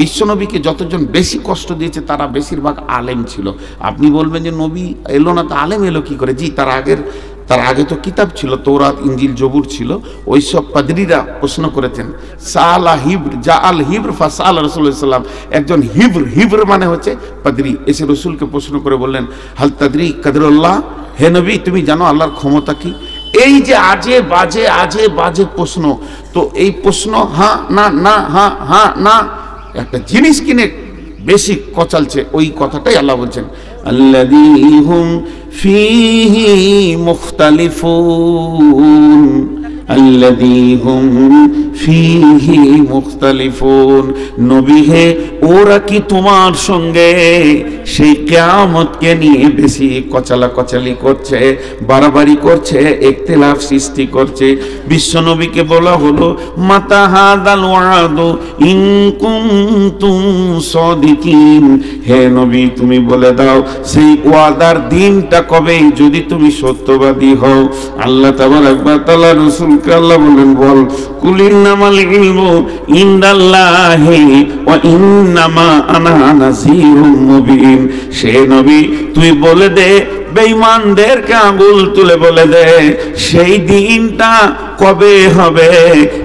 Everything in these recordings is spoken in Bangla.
বিশ্বনবীকে যতজন বেশি কষ্ট দিয়েছে তারা বেশিরভাগ আলেম ছিল। আপনি বলবেন যে নবী এলো না তো আলেম এলো কি করে? জি, তার আগে তো কিতাব ছিল, তৌরাত, ইনজিল, জবুর ছিল। ওই সব পাদরিরা প্রশ্ন করেছেন। সালা হিব্র জা আল হিব্র ফাসাল রাসূলুল্লাহ সাল্লাল্লাহু আলাইহি ওয়াসাল্লাম, একজন হিব্র মানে হচ্ছে পাদরি, এসে রসুলকে প্রশ্ন করে বললেন, হাল তাদরি কদরুল্লাহ, হে নবী তুমি জানো আল্লাহর ক্ষমতা কি? এই যে আজে বাজে প্রশ্ন, তো এই প্রশ্ন হ্যাঁ না না হ্যাঁ হ্যাঁ না, একটা জিনিস কিনে বেশি কচালছে, ওই কথাটাই আল্লাহ বলছেন, আল্লাযী হুম ফীহি মুখতালিফুন, আল্লাযী হুম ফীহি মুখতালিফুন। নবী হে, ওরা কি তোমার সঙ্গে সেই কিয়ামতকে নিয়ে বেশি কচালাকচালি করছে, বাড়াবাড়ি করছে, ইখতিলাফ সৃষ্টি করছে? বিশ্বনবীকে বলা হলো, মাতা হাদাল ওয়াদু ইন কুনতুম সাদিকিন, হে নবী তুমি বলে দাও সেই ওয়াদার দিনটা কবে, যদি তুমি সত্যবাদী হও। আল্লাহ তাবারাক ওয়া তাআলা রাসূলকে আল্লাহ বলেন, বল কুলিন্নামাল ইলমু ইনদাল্লাহি ওয়া ইন্নামা আনা নাযীরুম মুবিন। সে নবী তুই বলে দে, বেঈমানদেরকে আঙুল তুলে বলে দে, সেই দিনটা কবে হবে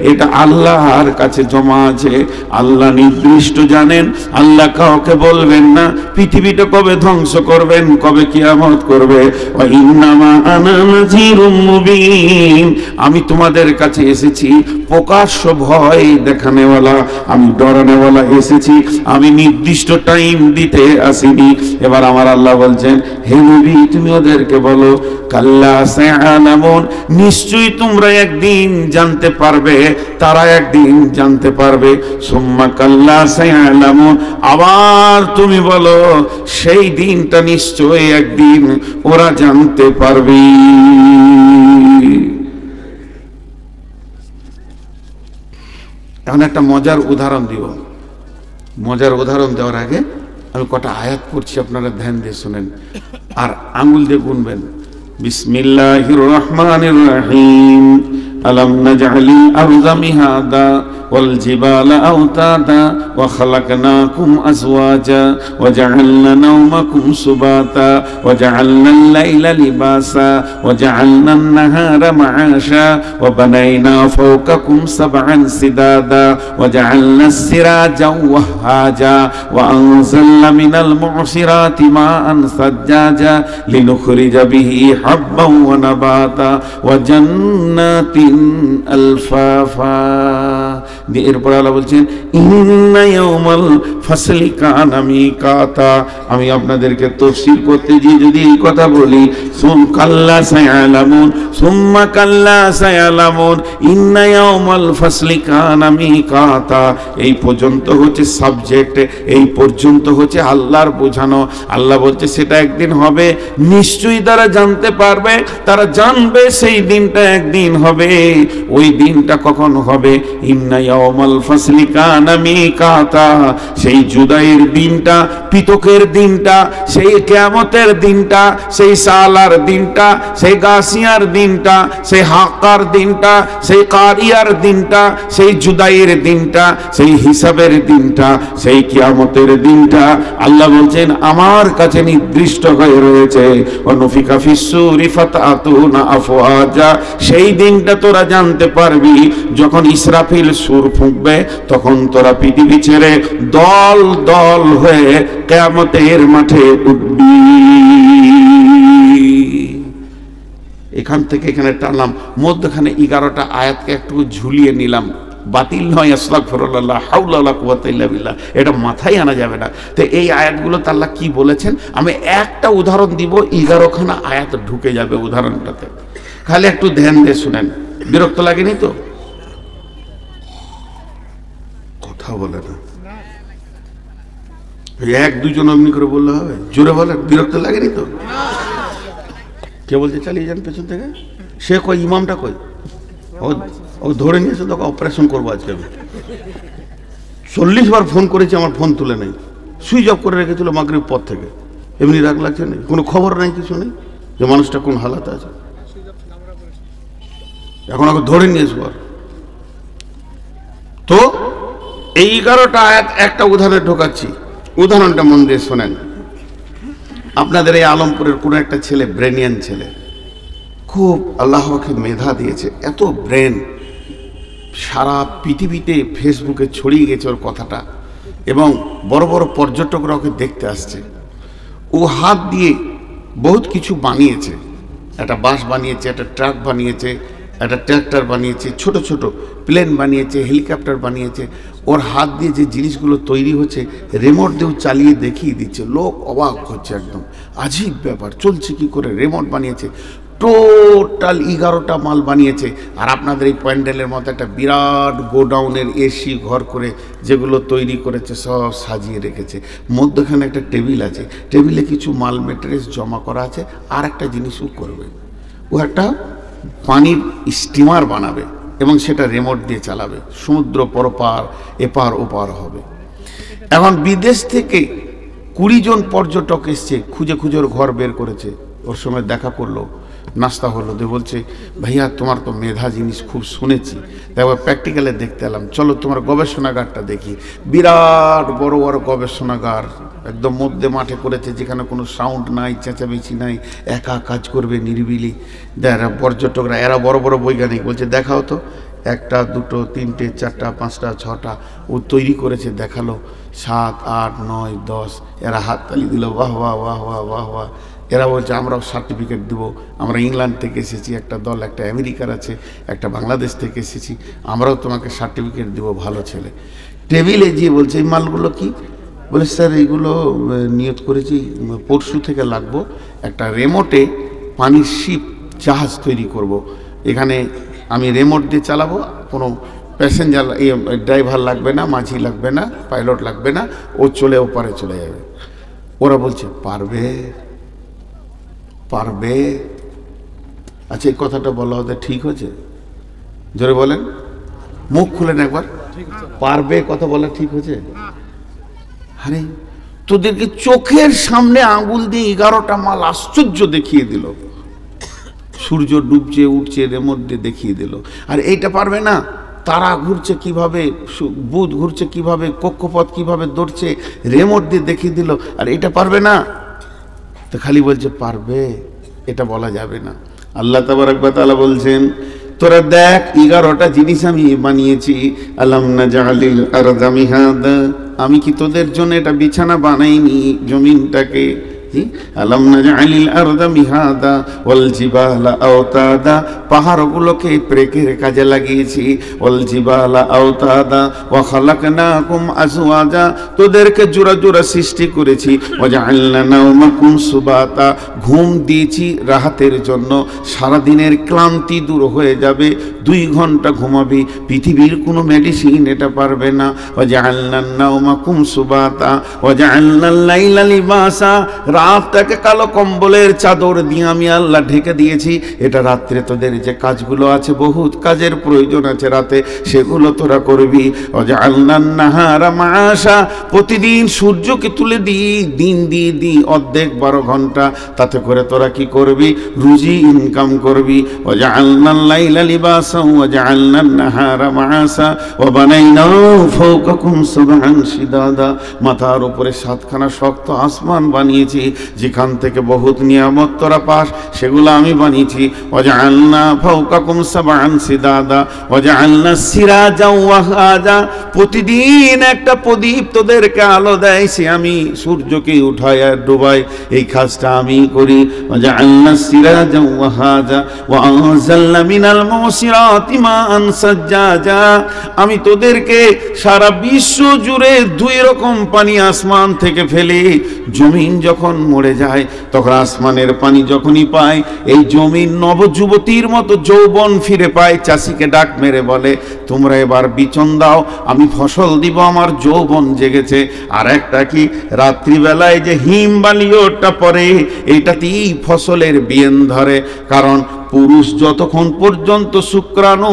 এটা আল্লাহর কাছে জমা আছে, আল্লাহ নির্দিষ্ট জানেন। আল্লাহ কাউকে বলবেন না পৃথিবীটা কবে ধ্বংস করবেন, কবে কিয়ামত করবে। ওয়া ইন্নামা আনা নাযীরুম মুবিন, আমি তোমাদের কাছে এসেছি প্রকাশ্য ভয় দেখানেওয়ালা, আমি ডরানেওয়ালা এসেছি, আমি নির্দিষ্ট টাইম দিতে আসিনি। এবার আমার আল্লাহ বলছেন, হে নবী তুমি ওদেরকে বলো, কাল্লা সায়ালামুন, নিশ্চয়ই তোমরা একদিন জানতে পারবে, তারা একদিন জানতে পারবে। সুম্মা কাল্লা সায়ালামুন, আবার তুমি বলো সেই দিনটা নিশ্চয়ই একদিন ওরা জানতে পারবে। এখন একটা মজার উদাহরণ দিব। মজার উদাহরণ দেওয়ার আগে আমি কটা আয়াত পড়ছি, আপনারা ধ্যান দিয়ে শুনেন আর আঙ্গুল দিয়ে গুনবেন। বিসমিল্লাহির রহমানির রহিম। আলাম নাজআলিল আরদা মিহাদা ওয়াল জিবালা আওতাদা ওয়া খালাকনাকুম আজওয়াজা ওয়া জাআলনা নাওমাকুম সুবাতা ওয়া জাআলনাল লাইলা লিবাসা ওয়া জাআলনান নাহারা মাআশা ওয়া বানাইনা ফাওকাকুম সাবআন সিদাদা ওয়া জাআলনাস সিরাজা ওয়াহাজা ওয়া আনজালনা মিনাল মু'সিরাতি মাআন সাজ্জাজা লিনুখরিজা বিহি হাব্বান ওয়া নাবাতা ওয়া জান্নাতিন আলফাফা। এরপর আল্লাহ বলছেন, ইন্না ইয়াউমাল ফাসলি কানা মিকাতা। আমি আপনাদেরকে তাফসীর করতে গিয়ে যদি এই কথা বলি, কাল্লা সায়ালামুন, সুম্মা কাল্লা সায়ালামুন, ইন্না ইয়াউমাল ফাসলি কানা মিকাতা, এই পর্যন্ত হচ্ছে সাবজেক্ট, এই পর্যন্ত হচ্ছে আল্লাহর বোঝানো। আল্লাহ বলছে সেটা একদিন হবে, নিশ্চয়ই তারা জানতে পারবে, তারা জানবে সেই দিনটা একদিন হবে। ওই দিনটা কখন হবে? ইন্না ইয়াউমাল ফাসলি কানা মিকাতা, সেই জুদাইয়ের দিনটা, পৃথকের দিনটা, সেই কিয়ামতের দিনটা, সেই সালার দিনটা, সেই গাসিয়ার দিনটা, সেই হাক্কার দিনটা, সেই কারিয়ার দিনটা, সেই জুদাইয়ের দিনটা, সেই হিসাবের দিনটা, সেই কিয়ামতের দিনটা আল্লাহ বলছেন আমার কাছে নির্দিষ্ট হয়ে রয়েছে। অনুফিকা ফিসসুরি ফাতাতুনা আফওয়াজা, সেই দিনটা তোরা জানতে পারবি যখন ইসরাফিল সুর ফুঁকবে, তখন তোরা পৃথিবী ছেড়ে দল দল হয়ে কিয়ামতের মাঠে উঠবি। এখান থেকে এখানে টানলাম, মধ্যখানে 11টা আয়াতকে একটু ঝুলিয়ে নিলাম। বাতিল নয়, আস্তাগফিরুল্লাহ, লা হাওলা ওয়ালা কুওয়াতা ইল্লা বিল্লাহ, এটা মাথায় আনা যাবে না। তো এই আয়াতগুলো আল্লাহ কি বলেছেন, আমি একটা উদাহরণ দিব, 11খানা আয়াত ঢুকে যাবে উদাহরণটাতে, খালি একটু ধ্যান দিয়ে শুনেন। বিরক্ত লাগেনি তো? কথা বলে না, এক দুজন অমনি করে বললে হবে? জোরে বলে, বিরক্ত লাগেনি তো? কে বলছে চালিয়ে যান পেছন থেকে? সে কই, ইমামটা কই? ও ধরে নিয়েছে, তোকে অপারেশন করবো আজকে। আমি 40 বার ফোন করেছি, আমার ফোন তুলে নেই, সুইচ অফ করে রেখেছিল মাগরিব পর থেকে। এমনি রাগ লাগছে, নেই কোনো খবর নাই, কিছু নেই যে মানুষটা কোন হালাতে আছে। এখন ওকে ধরে নিয়েছে। তো এই 11টা আয়াত একটা উদাহরণে ঢোকাচ্ছি, উদাহরণটা মন দিয়ে শোনেন। আপনাদের এই আলমপুরের কোনো একটা ছেলে, ব্রেনিয়ান ছেলে, খুব আল্লাহকে মেধা দিয়েছে, এত ব্রেন, সারা পৃথিবীতে ফেসবুকে ছড়িয়ে গেছে ওর কথাটা, এবং বড় বড় পর্যটকরা ওকে দেখতে আসছে। ও হাত দিয়ে বহুত কিছু বানিয়েছে, একটা বাস বানিয়েছে, একটা ট্রাক বানিয়েছে, একটা ট্র্যাক্টর বানিয়েছে, ছোট ছোট প্লেন বানিয়েছে, হেলিকপ্টার বানিয়েছে। ওর হাত দিয়ে যে জিনিসগুলো তৈরি হচ্ছে রিমোট দিয়েও চালিয়ে দেখিয়ে দিচ্ছে, লোক অবাক হচ্ছে, একদম আজীব ব্যাপার, চলছে কি করে, রিমোট বানিয়েছে, টোটাল 11টা মাল বানিয়েছে। আর আপনাদের এই প্যান্ডেলের মতো একটা বিরাট গোডাউনের এসি ঘর করে যেগুলো তৈরি করেছে সব সাজিয়ে রেখেছে। মধ্যখানে একটা টেবিল আছে, টেবিলে কিছু মাল মেটেরিয়ালস জমা করা আছে, আর একটা জিনিসও করবে, ও একটা পানির স্টিমার বানাবে এবং সেটা রিমোট দিয়ে চালাবে, সমুদ্র পরপার এপার ওপার হবে। এখন বিদেশ থেকে 20 জন পর্যটক এসছে, খুঁজে খুঁজে ওর ঘর বের করেছে, ওর সময় দেখা করলো, নাস্তা হলো, দিয়ে বলছে ভাইয়া তোমার তো মেধা জিনিস খুব শুনেছি, তাই প্র্যাকটিক্যালে দেখতে এলাম, চলো তোমার গবেষণাগারটা দেখি। বিরাট বড় বড় গবেষণাগার, একদম মধ্যে মাঠে করেছে, যেখানে কোনো সাউন্ড নাই, চেঁচামেচি নাই, একা কাজ করবে নিরিবিলি। এরা পর্যটকরা, এরা বড় বড় বৈজ্ঞানিক, বলছে দেখাও তো, 1টা 2টো 3টে 4টা 5টা 6টা ও তৈরি করেছে, দেখালো, 7 8 9 10, এরা হাততালি দিল, বাহ বাহ বাহ বাহ বাহ বাহ। এরা বলছে আমরাও সার্টিফিকেট দেবো, আমরা ইংল্যান্ড থেকে এসেছি, একটা দল, একটা আমেরিকার আছে, একটা বাংলাদেশ থেকে এসেছি, আমরাও তোমাকে সার্টিফিকেট দেবো, ভালো ছেলে। টেবিলে গিয়ে বলছে এই মালগুলো কি? বলে স্যার এইগুলো নিয়ত করেছি পরশু থেকে লাগবো, একটা রিমোটে পানির শিপ জাহাজ তৈরি করব। এখানে আমি রিমোট দিয়ে চালাবো, কোনো প্যাসেঞ্জার ড্রাইভার লাগবে না, মাঝি লাগবে না, পাইলট লাগবে না, ও চলে ওপারে চলে যাবে। ওরা বলছে পারবে পারবে। আচ্ছা এই কথাটা বলা হতে ঠিক হয়েছে? জোরে বলেন, মুখ খুলেন একবার, পারবে কথা বলা ঠিক হয়েছে? আরে তোদেরকে চোখের সামনে আঙুল দিয়ে 11টা মাল আশ্চর্য দেখিয়ে দিল, সূর্য ডুবছে উঠছে রিমোট দিয়ে দেখিয়ে দিল। আর এইটা পারবে না, তারা ঘুরছে কিভাবে, বুধ ঘুরছে কিভাবে, কক্ষপথ কিভাবে দৌড়ছে, রিমোট দিয়ে দেখিয়ে দিল। আর এটা পারবে না, তো খালি বলছে পারবে, এটা বলা যাবে না। আল্লাহ তাবারক ওয়া তাআলা বলছেন তোরা দেখ 11টা জিনিস আমি বানিয়েছি, আলাম নাজআলিল আরদা মিহাদা, আমি কি তোদের জন্য এটা বিছানা বানাইনি জমিনটাকে? আলাম নাজআলিল আরদা মিহাদা ওয়াল জিবালা আওতাদা, পাহাড়গুলোকে ব্রেকের কাজে লাগিয়েছি, ওয়াল জিবালা আওতাদা ওয়া খালাকনাকুম আজওয়াজা, তোদেরকে জোড়া জোড়া সৃষ্টি করেছি, ওয়া জাআলনা নাওমাকুম সুবাতা, ঘুম দিয়েছি রাহাতের জন্য, সারা দিনের ক্লান্তি দূর হয়ে যাবে, 2 ঘন্টা ঘুমাবি, পৃথিবীর কোনো মেডিসিন এটা পারবে না। ওয়া জাআলনা নাওমাকুম সুবাতা ওয়া জাআলনাল লাইলা লিবাসা, রাতটাকে কালো কম্বলের চাদর দিয়ে আমি আল্লাহ ঢেকে দিয়েছি, এটা রাত্রে তোদের যে কাজগুলো আছে, বহুত কাজের প্রয়োজন আছে রাতে, সেগুলো তোরা করবি। ওয়াজআলনান নাহারা মাআশা, প্রতিদিন সূর্যকে তুলে দিই, দিন দিই অর্ধেক 12 ঘন্টা, তাতে করে তোরা কি করবি? রুজি ইনকাম করবি। ওয়াজআলনাল লাইলা লিবাসা ওয়াজআলনান নাহারা মাআশা ওয়া বানাইনা ফাওকাকুম সাবআন শিদাদা, মাথার উপরে 7খানা শক্ত আসমান বানিয়েছি, যেখান থেকে বহুত নিয়ামত তোরা পাস, সেগুলো আমি বানিয়েছি। ওয়াজআলনা ফাওকাকুম সাবআন শিদাদা ওয়াজআলনা সিরাজা ওয়াহাজা, প্রতিদিন একটা প্রদীপ তোদেরকে আলো দেয়, সে আমি সূর্যকে উঠাই আর ডুবাই, এই কাজটা আমি করি। ওয়াজআলনা সিরাজা ওয়াহাজা ওয়া আনজালনা মিনাল মুসিরাতি মাআন সাজ্জাজা, আমি তোদেরকে সারা বিশ্ব জুড়ে 2 রকম পানি আসমান থেকে ফেলি, জমিন যখন মরে যায় তখন আসমানের পানি যখনই পায়, এই জমিন নবযুবতীর মতো যৌবন ফিরে পায়, চাষিকে ডাক মেরে বলে তোমরা এবার বিচন দাও, আমি ফসল দিব, আমার যৌবন জেগেছে। আর একটা কি, রাত্রিবেলায় যে হিম বালিওটা পড়ে, এইটাতেই ফসলের বিয়েন ধরে, কারণ পুরুষ যতক্ষণ পর্যন্ত শুক্রাণু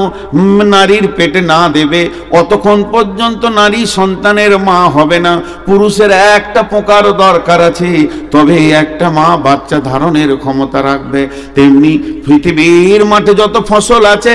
নারীর পেটে না দেবে অতক্ষণ পর্যন্ত নারী সন্তানের মা হবে না। পুরুষের একটা পোকার দরকার আছে, তবে একটা মা বাচ্চা ধারণের ক্ষমতা রাখবে। তেমনি পৃথিবীর মাঠে যত ফসল আছে,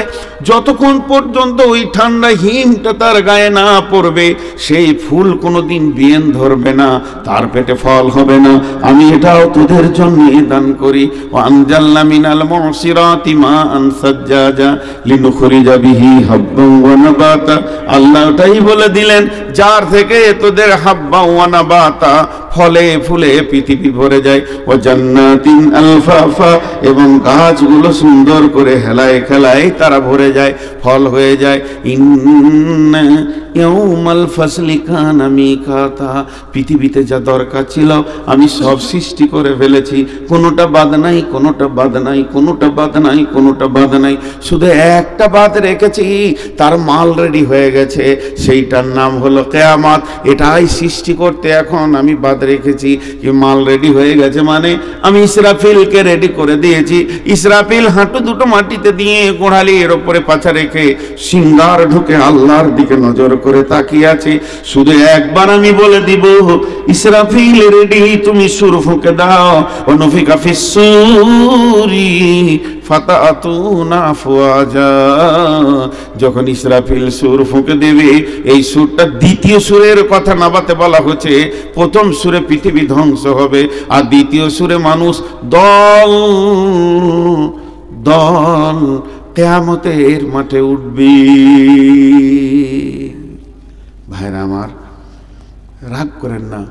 যতক্ষণ পর্যন্ত ওই ঠান্ডা হিমটা তার গায়ে না পড়বে, সেই ফুল কোনোদিন বিয়েন ধরবে না, তার পেটে ফল হবে না। আমি এটাও তোদের জন্য দান করি। ওয়ানজালনা মিনাল মুসিরাতি মাআন সাজ্জাজা লিনুখরিজা বিহি হাব্বান ওয়া নাবাতা। আল্লাহ ওটাই বলে দিলেন, যার থেকে তোদের হাব্বা ওয়া নাবাতা, ফলে ফুলে পৃথিবী ভরে যায়। ও জান্নাতিন আলফাফা, এবং গাছগুলো সুন্দর করে হেলায় খেলায় তারা ভরে যায়, ফল হয়ে যায়। ইন্না ইয়াউমাল ফাসলি কানা মিকাতা, পৃথিবীতে যা দরকার ছিল আমি সব সৃষ্টি করে ফেলেছি, কোনোটা বাদ নাই, কোনোটা বাদ নাই, কোনোটা বাদ নাই, কোনোটা বাদ নাই। শুধু একটা বাদ রেখেছি, তার মাল রেডি হয়ে গেছে, সেইটার নাম হলো কিয়ামত। এটাই সৃষ্টি করতে এখন আমি বাদ রেখেছি, কি মাল রেডি হয়ে গেছে মানে আমি ইসরাফিলকে রেডি করে দিয়েছি। ইসরাফিল হাঁটু দুটো মাটিতে দিয়ে গোড়ালির ওপরে পাছা রেখে সিংহার ঢুকে আল্লাহর দিকে নজর করে তাকিয়ে আছে। শুধু একবার আমি বলে দিব, ইসরাফিল রেডি, তুমি সুর ফুঁকে দাও। অনুফিকা ফিসসুরি ফাতাতুনা আফওয়াজা, যখন ইসরাফিল সুর ফুঁকে দেবে, এই সুরটা দ্বিতীয় সুরের কথা নাবাতে বলা হচ্ছে। প্রথম সুরে পৃথিবী ধ্বংস হবে, আর দ্বিতীয় সুরে মানুষ দল দল কিয়ামতের মাঠে উঠবে। ভাইরা আমার, রাগ করেন না,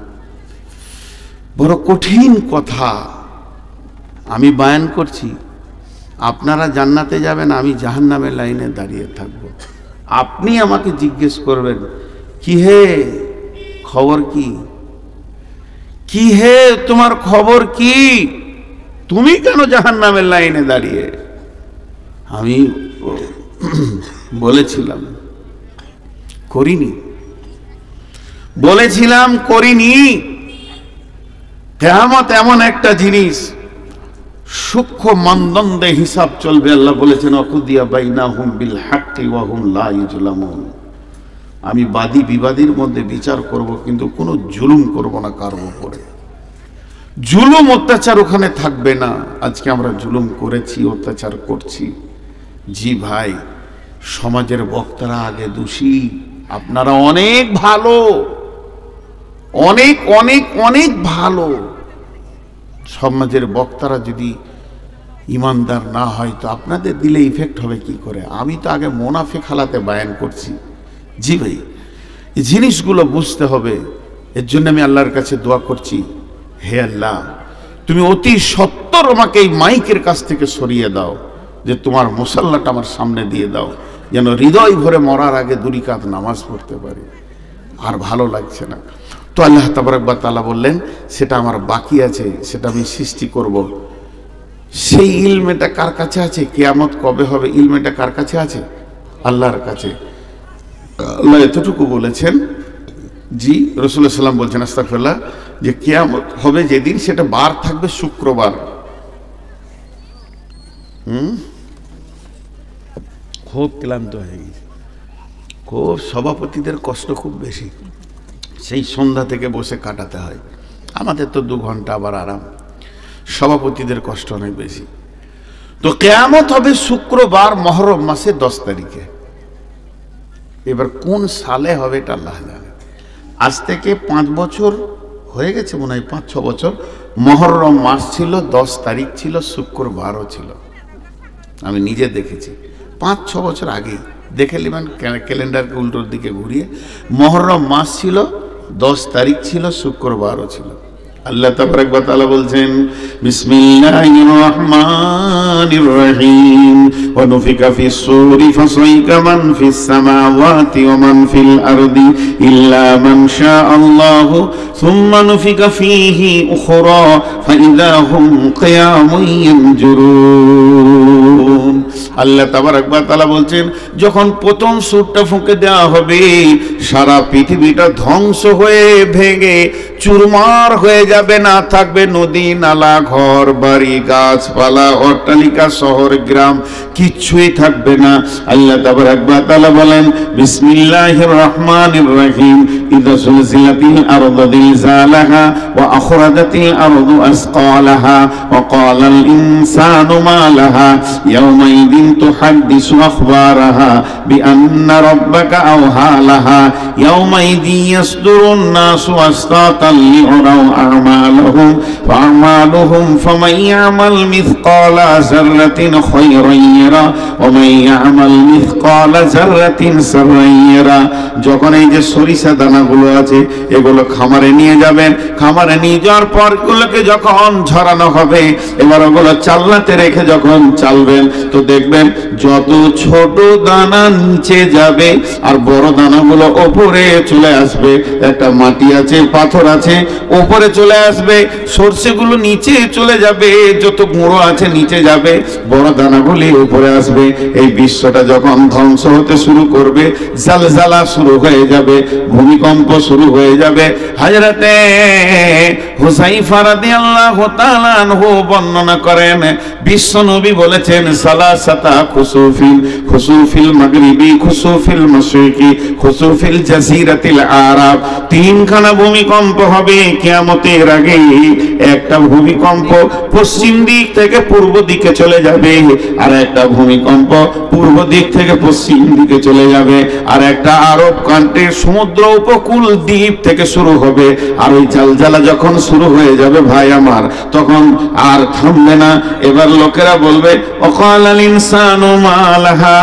বড় কঠিন কথা আমি বয়ান করছি। আপনারা জান্নাতে যাবেন, আমি জাহান্নামের লাইনে দাঁড়িয়ে থাকব। আপনি আমাকে জিজ্ঞেস করবেন, কি হে খবর কি, কি হে তোমার খবর কি, তুমি কেন জাহান্নামের লাইনে দাঁড়িয়ে? আমি বলেছিলাম করিনি, বলেছিলাম করিনি। কিয়ামত এমন একটা জিনিস, সূক্ষ্ম মানদণ্ডে হিসাব চলবে। আল্লাহ বলেছেন, অকুদিয়া বাইনাহুম বিল হাক্কি ওয়া হুম লা ইউজলামুন। আমি বাদী বিবাদীর মধ্যে বিচার করব, কিন্তু কোনো জুলুম করব না কারোর উপরে। জুলুম অত্যাচার ওখানে থাকবে না। আজকে আমরা জুলুম করেছি, অত্যাচার করছি। জি ভাই, সমাজের বক্তারা আগে দোষী, আপনারা অনেক ভালো, অনেক অনেক অনেক ভালো। সমাজের বক্তারা যদি ইমানদার না হয়, তো আপনাদের দিলে ইফেক্ট হবে কি করে? আমি তো আগে মোনাফেক হালাতে বায়ান করছি। জি ভাই, এই জিনিসগুলো বুঝতে হবে। এর জন্য আমি আল্লাহর কাছে দোয়া করছি, হে আল্লাহ, তুমি অতি সত্বর আমাকে এই মাইকের কাছ থেকে সরিয়ে দাও, যে তোমার মুসাল্লাটা আমার সামনে দিয়ে দাও, যেন হৃদয় ভরে মরার আগে 2 রাকাত নামাজ পড়তে পারি। আর ভালো লাগছে না। তো আল্লাহ তাবারক ওয়া তাআলা বললেন, সেটা আমার বাকি আছে, সেটা আমি সৃষ্টি করব। সেই ইলমেটা কার কাছে আছে? কিয়ামত কবে হবে, ইলমেটা কার কাছে আছে? আল্লাহর কাছে। আল্লাহ এতটুকু বলেছেন, জি রাসূলুল্লাহ সাল্লাল্লাহু আলাইহি ওয়াসাল্লাম বলছেন, আস্তাগফিরুল্লাহ, যে কিয়ামত হবে যেদিন, সেটা বার থাকবে শুক্রবার। খুব ক্লান্ত হয়ে গেছে, খুব সভাপতিদের কষ্ট খুব বেশি, সেই সন্ধ্যা থেকে বসে কাটাতে হয়। আমাদের তো 2 ঘন্টা আবার আরাম, সভাপতিদের কষ্ট অনেক বেশি। তো কিয়ামত হবে শুক্রবার, মুহররম মাসে 10 তারিখে। এবার কোন সালে হবে এটা আল্লাহ জানে। আজ থেকে 5 বছর হয়ে গেছে মনে হয়, 5-6 বছর। মুহররম মাস ছিল, 10 তারিখ ছিল, শুক্রবারও ছিল। আমি নিজে দেখেছি 5-6 বছর আগে, দেখে নেবেন ক্যালেন্ডারকে উল্টোর দিকে ঘুরিয়ে। মুহররম মাস ছিল, 10 তারিখ ছিল, শুক্রবারও ছিল। আল্লাহ তাবারক ওয়া তাআলা বলছেন, বিসমিল্লাহির রহমানির রহিম, ওয়া নুফিকা ফিস সূরি ফাসাইকা মান ফিস সামাওয়াতি ওয়া মান ফিল আরদি ইল্লা মান শাআল্লাহু সুম্মা নুফিকা ফীহি উখরা ফাইযা হুম কিয়ামুন ইয়ানজুরুন। আল্লাহ তাবারক ওয়া তাআলা বলছেন, যখন প্রথম সূরটা ফুঁকে দেওয়া হবে, সারা পৃথিবীটা ধ্বংস হয়ে ভেঙে চুরমার হয়ে যাবে, না থাকবে নদী নালা ঘর বাড়ি গাছপালা অট্টালিকা শহর গ্রাম কিচ্ছুই থাকবে না। আল্লাহ তাবারাক ওয়া তাআলা বলেন বিসমিল্লাহির রহমানির রহিম ইযা সুলজিলাতিল আরদু জিলজালাহা ওয়া আখরাজাতিল আরদু আসকালাহা ওয়া ক্বালাল ইনসানু মা লাহা ইয়াওমাইযিন তুহাদ্দিসু আখবারাহা বিআন্না রাব্বাকা আওহা লাহা ইয়াওমাইযিন ইয়াসদুরুন নাসু আসতাতাল লিউরাউ আমালাহুম ফাআমালুহুম ফামান ইয়ামাল মিসকালা যাররাতিন খায়রান ইয়ারা ওয়া মান ইয়ামাল মিসকালা যাররাতিন শাররান ইয়ারা। যখন এই যে সরিষা দানাগুলো আছে এগুলো খামারে নিয়ে যাবেন, খামারে নিয়ে যাওয়ার পর এগুলোকে যখন ঝরানো হবে এবার ওগুলো চালনাতে রেখে যখন চালবেন তো দেখবেন যত ছোট দানা নিচে যাবে আর বড় দানাগুলো ওপরে চলে আসবে। একটা মাটি আছে পাথর আছে ওপরে চলে আসবে, সরষেগুলো নিচে চলে যাবে, যত গুঁড়ো আছে নিচে যাবে, বড় দানাগুলি উপরে আসবে। এই বিশ্বটা যখন ধ্বংস হতে শুরু করবে জালজালা শুরু হয়ে যাবে, ভূমিকম্প শুরু হয়ে যাবে। হযরতে হুযায়ফা রাদিয়াল্লাহু তাআলা আনহু বর্ণনা করেন বিশ্ব নবী বলেছেন সালাসাতা খুসুফিল মাগরিবি খুসুফিল মাশরিকি খুসুফিল জাজিরাতিল আরাব। তিনখানা ভূমিকম্প হবে কিয়ামতের আগে। একটা ভূমিকম্প পশ্চিম দিক থেকে পূর্ব দিকে চলে যাবে, আর একটা ভূমিকম্প পূর্ব দিক থেকে পশ্চিম দিকে চলে যাবে, আর একটা আরব কান্ট্রির সমুদ্র উপকূল দ্বীপ থেকে শুরু হবে। আর ওই জালজালা যখন শুরু হয়ে যাবে ভাই আমার তখন আর থামবে না। এবার লোকেরা বলবে ওয়াকালাল ইনসানু মা লাহা,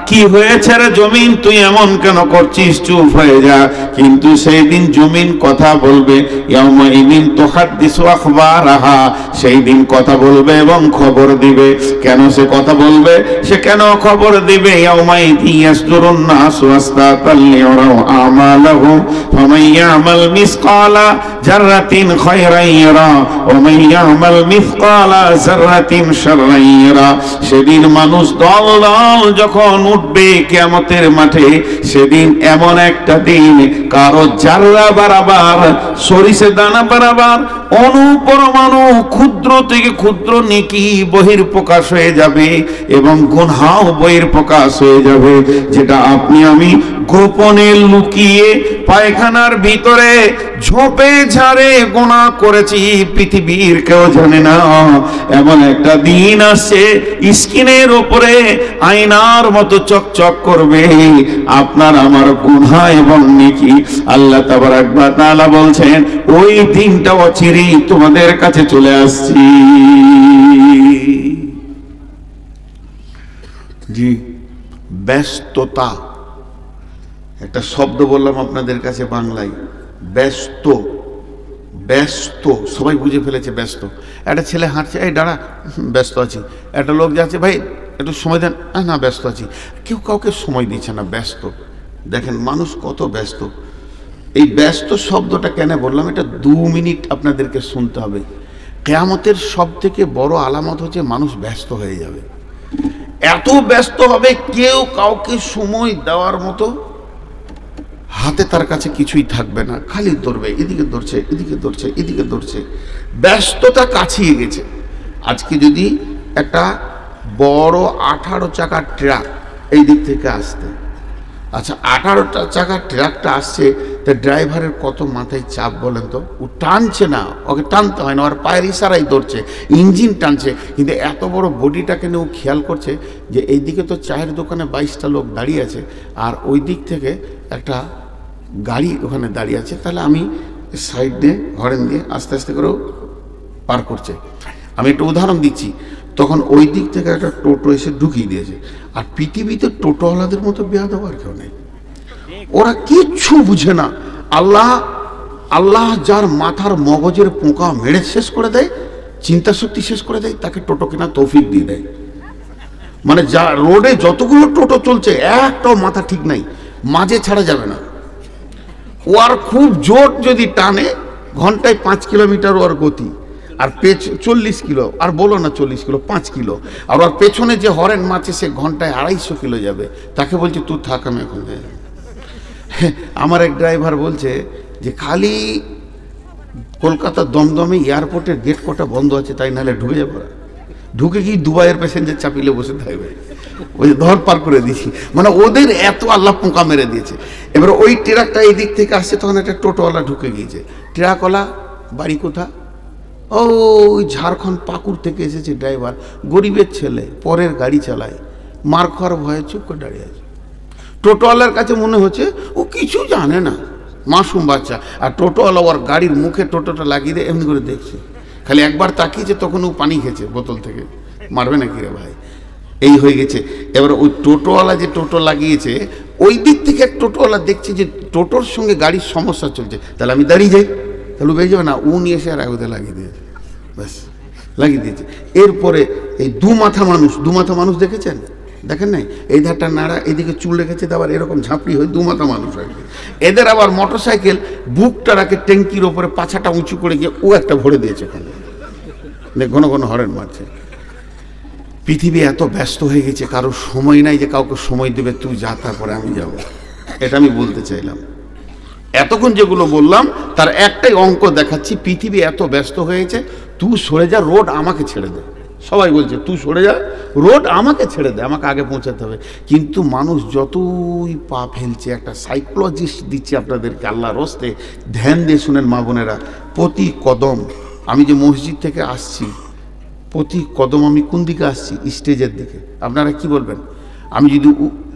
কি হয়েছে রে জমিন তুই এমন কেন করছিস, চুপ হয়ে যা। কিন্তু সেই দিন জমিন কথা বলবে ইয়াউমাইযিন তুহাদ্দিসু আখবারাহা, সেই দিন কথা বলবে এবং খবর দিবে। কেন সে কথা বলবে, সে কেন খবর দিবে? ইয়াউমাইযিন ইয়াসদুরুন নাসু আসতাতাল লিউরাউ আমালাহুম ফামান ইয়ামাল মিসকালা যাররাতিন খায়রান ইয়ারা ওয়া মান ইয়ামাল মিসকালা যাররাতিন শাররান ইয়ারা। সেদিন মানুষ দল দল যখন উঠবে কিয়ামতের মাঠে, সেদিন এমন একটা দিন কারো জাররা বারাবার সরিষা দানা বারাবার অনুপরমাণু ক্ষুদ্র থেকে ক্ষুদ্র নেকি বহির প্রকাশ হয়ে যাবে এবং গুনাহ বহির প্রকাশ হয়ে যাবে। যেটা আপনি আমি গোপনে লুকিয়ে পায়খানার ভিতরে ঝোপে ঝাড়ে গুনাহ করেছি পৃথিবীর কেউ জানে না। এমন একটা দিন আসছে স্ক্রিনের উপরে আয়নার মতো চকচক করবে আপনার আমার গুনাহ এবং নেকি। আল্লাহ তাবারাক ওয়া তাআলা বলছেন ওই দিনটা অচিরেই তোমাদের কাছে চলে আসছি। জি, ব্যস্ততা একটা শব্দ বললাম আপনাদের কাছে বাংলায়, ব্যস্ত। ব্যস্ত সবাই বুঝে ফেলেছে ব্যস্ত। একটা ছেলে হাঁটছে, এই দাঁড়া ব্যস্ত আছি। একটা লোক যাচ্ছে, ভাই একটু সময় দেন, না ব্যস্ত আছি। কেউ কাউকে সময় দিচ্ছে না, ব্যস্ত। দেখেন মানুষ কত ব্যস্ত। এই ব্যস্ত শব্দটা কেন বললাম, এটা 2 মিনিট আপনাদেরকে শুনতে হবে। কিয়ামতের সব থেকে বড় আলামত হচ্ছে মানুষ ব্যস্ত হয়ে যাবে। এত ব্যস্ত হবে কেউ কাউকে সময় দেওয়ার মতো হাতে তার কাছে কিছুই থাকবে না, খালি দৌড়বে, এদিকে দৌড়ছে এদিকে দৌড়ছে এদিকে দৌড়ছে। ব্যস্ততা কাছিয়ে গেছে। আজকে যদি একটা বড় 18 চাকার ট্রাক এই দিক থেকে আসতে, আচ্ছা 18টা চাকার ট্রাকটা আসছে, তা ড্রাইভারের কত মাথায় চাপ বলেন তো। ও টানছে না, ওকে টানতে হয় না, ওর পায়ের ইশারাই ধরছে, ইঞ্জিন টানছে। কিন্তু এত বড় বডিটাকে নিয়ে ও খেয়াল করছে যে এই দিকে তো চায়ের দোকানে 22টা লোক দাঁড়িয়ে আছে, আর ওই দিক থেকে একটা গাড়ি ওখানে দাঁড়িয়ে আছে, তাহলে আমি সাইড দিয়ে হরেন দিয়ে আস্তে আস্তে করে পার করছে। আমি একটা উদাহরণ দিচ্ছি, তখন ওই দিক থেকে একটা টোটো এসে ঢুকিয়ে দিয়েছে। আর পৃথিবীতে টোটোওয়ালাদের মতো বেয়াদব আর কেউ নেই, ওরা কিচ্ছু বুঝে না। আল্লাহ যার মাথার মগজের পোকা মেরে শেষ করে দেয়, চিন্তা শক্তি শেষ করে দেয়, তাকে টোটো কেনা তৌফিক দিয়ে দেয়। মানে যা রোডে যতগুলো টোটো চলছে একটাও মাথা ঠিক নাই, মাঝে ছাড়া যাবে না। ও আর খুব জোর যদি টানে ঘন্টায় 5 কিলোমিটার ওর গতি, আর 40 কিলো, আর বলো না 40 কিলো, 5 কিলো। আর ওর পেছনে যে হরেন মারছে সে ঘন্টায় 250 কিলো যাবে। তাকে বলছে তুই থাক, আমি এখন। আমার এক ড্রাইভার বলছে যে খালি কলকাতার দমদমে এয়ারপোর্টের গেট কটা বন্ধ আছে, তাই নাহলে ঢুকে যাবো। ঢুকে গিয়ে দুবাইয়ের প্যাসেঞ্জার চাপিলে বসে থাকবে, ওই ধর পার করে দিয়েছি। মানে ওদের এত আল্লাহ পোকা মেরে দিয়েছে। এবার ওই ট্রাকটা এই দিক থেকে আসছে, তখন একটা টোটোওয়ালা ঢুকে গিয়েছে। ট্রাকওয়ালা বাড়ি কোথা? ও ওই ঝাড়খণ্ড পাকুড় থেকে এসেছে ড্রাইভার, গরিবের ছেলে, পরের গাড়ি চালায়, মার খাওয়ার ভয়ে চুপ করে দাঁড়িয়ে আছে। টোটোওয়ালার কাছে মনে হচ্ছে ও কিছু জানে না, মাসুম বাচ্চা। আর টোটোওয়ালা ওর গাড়ির মুখে টোটোটা লাগিয়ে দিয়ে এমনি করে দেখছে, খালি একবার তাকিয়েছে, তখন ও পানি খেয়েছে বোতল থেকে। মারবে নাকি রে ভাই? এই হয়ে গেছে। এবার ওই টোটোওয়ালা যে টোটো লাগিয়েছে, ওই দিক থেকে এক টোটোওয়ালা দেখছে যে টোটোর সঙ্গে গাড়ির সমস্যা চলছে, তাহলে আমি দাঁড়িয়ে যাই, তাহলে বেরিয়ে যাবে না। ও নিয়ে এসে আর আগুতে লাগিয়ে দিয়েছে, ব্যাস লাগিয়ে দিয়েছে। এরপরে এই দু মাথা মানুষ দেখেছেন? দেখেন নাই? এই ধারটা নাড়া, এদিকে চুল রেখেছে, আবার এরকম ঝাঁপড়ি হয়ে দু মাথা মানুষ হয়। এদের আবার মোটর সাইকেল বুকটা রাখে ট্যাঙ্কির ওপরে, পাছাটা উঁচু করে গিয়ে ও একটা ভরে দিয়েছে ওখানে, ঘন ঘন হরেন মারছে। পৃথিবী এত ব্যস্ত হয়ে গেছে, কারো সময় নাই যে কাউকে সময় দেবে, তুই যা তারপরে আমি যাব। এটা আমি বলতে চাইলাম। এতক্ষণ যেগুলো বললাম তার একটাই অঙ্ক দেখাচ্ছি। পৃথিবী এত ব্যস্ত হয়েছে, তুই সরে যা, রোড আমাকে ছেড়ে দে। সবাই বলছে তুই সরে যা, রোড আমাকে ছেড়ে দে, আমাকে আগে পৌঁছাতে হবে। কিন্তু মানুষ যতই পা ফেলছে, একটা সাইকোলজিস্ট দিচ্ছে আপনাদেরকে, আল্লাহর হস্তে ধ্যান দিয়ে শুনেন মা বোনেরা। প্রতি কদম, আমি যে মসজিদ থেকে আসছি, প্রতি কদম আমি কোন দিকে আসছি? স্টেজের দিকে। আপনারা কি বলবেন? আমি যদি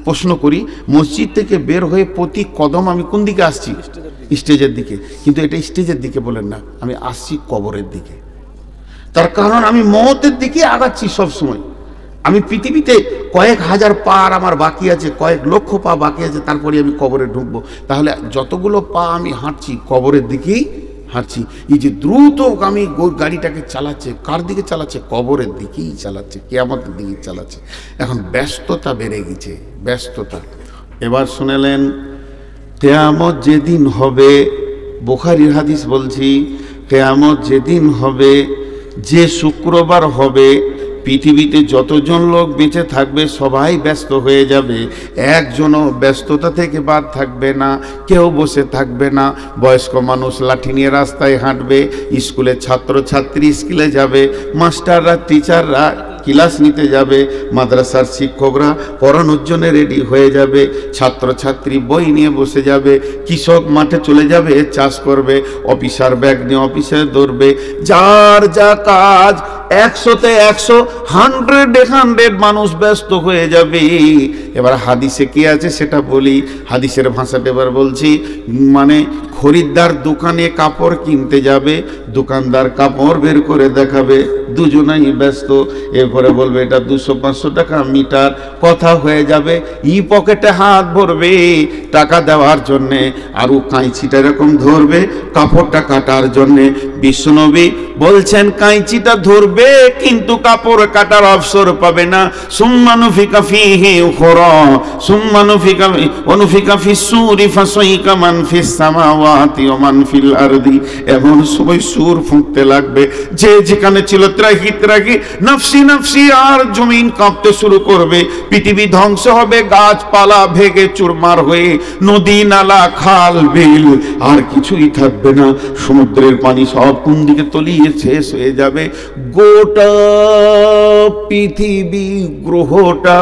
প্রশ্ন করি, মসজিদ থেকে বের হয়ে প্রতি কদম আমি কোন দিকে আসছি? স্টেজের দিকে। কিন্তু এটা স্টেজের দিকে বলেন না, আমি আসছি কবরের দিকে। তার কারণ আমি মওতের দিকে আগাচ্ছি সব সময়। আমি পৃথিবীতে কয়েক হাজার পা আমার বাকি আছে, কয়েক লক্ষ পা বাকি আছে, তারপরে আমি কবরে ঢুকবো। তাহলে যতগুলো পা আমি হাঁটছি কবরের দিকেই হাঁটছি। এই যে দ্রুতগামী গাড়িটাকে চালাচ্ছে, কার দিকে চালাচ্ছে? কবরের দিকেই চালাচ্ছে, কিয়ামতের দিকেই চালাচ্ছে। এখন ব্যস্ততা বেড়ে গেছে, ব্যস্ততা। এবার শুনেলেন, কিয়ামত যেদিন হবে, বুখারীর হাদিস বলছি, কিয়ামত যেদিন হবে, যে শুক্রবার হবে, পৃথিবীতে যতজন লোক বেঁচে থাকবে সবাই ব্যস্ত হয়ে যাবে, একজনও ব্যস্ততা থেকে বাদ থাকবে না, কেউ বসে থাকবে না। বয়স্ক মানুষ লাঠি নিয়ে রাস্তায় হাঁটবে, স্কুলের ছাত্রছাত্রী স্কুলে যাবে, মাস্টাররা টিচাররা ক্লাস নিতে যাবে, মাদ্রাসার শিক্ষকরা পড়ানোর জন্য রেডি হয়ে যাবে, ছাত্রছাত্রী বই নিয়ে বসে যাবে, কৃষক মাঠে চলে যাবে চাষ করবে, অফিসার ব্যাগ নিয়ে অফিসে দৌড়বে, যার যা কাজ 100-তে 100, 100 মানুষ ব্যস্ত হয়ে যাবে। এবার হাদিসে কি আছে সেটা বলি, হাদিসের ভাষাটা এবার বলছি। মানে খরিদ্দার দোকানে কাপড় কিনতে যাবে, দোকানদার কাপড় বের করে দেখাবে, দুজনেই ব্যস্ত। এরপরে বলবে এটা 200-500 টাকা মিটার, কথা হয়ে যাবে। ই পকেটে হাত ভরবে টাকা দেওয়ার জন্যে, আর ও কাঁচিটা এরকম ধরবে কাপড়টা কাটার জন্যে। বিশ্বনবী বলছেন কাঁচিটা ধরবে কিন্তু কাপড় কাটার অবসর পাবে না। সুম্মা নুফিকা ফীহি উখরা, সুম্মা নুফিকা ফিস-সূরি ফাসাইকা মান ফিস-সামাওয়াতি ওয়া মান ফিল আরদি। এমন সময় সুর ফুঁকতে লাগবে, যে যেখানে ছিল ত্রাহি ত্রাহি নফসি নফসি, আর জমিন কাঁপতে শুরু করবে। পৃথিবী ধ্বংস হবে, গাছপালা ভেঙে চুরমার হয়ে, নদী নালা খাল বিল আর কিছুই থাকবে না। সমুদ্রের পানি সব কোন দিকে তলিয়ে শেষ হয়ে যাবে। গোটা পৃথিবী গ্রহটা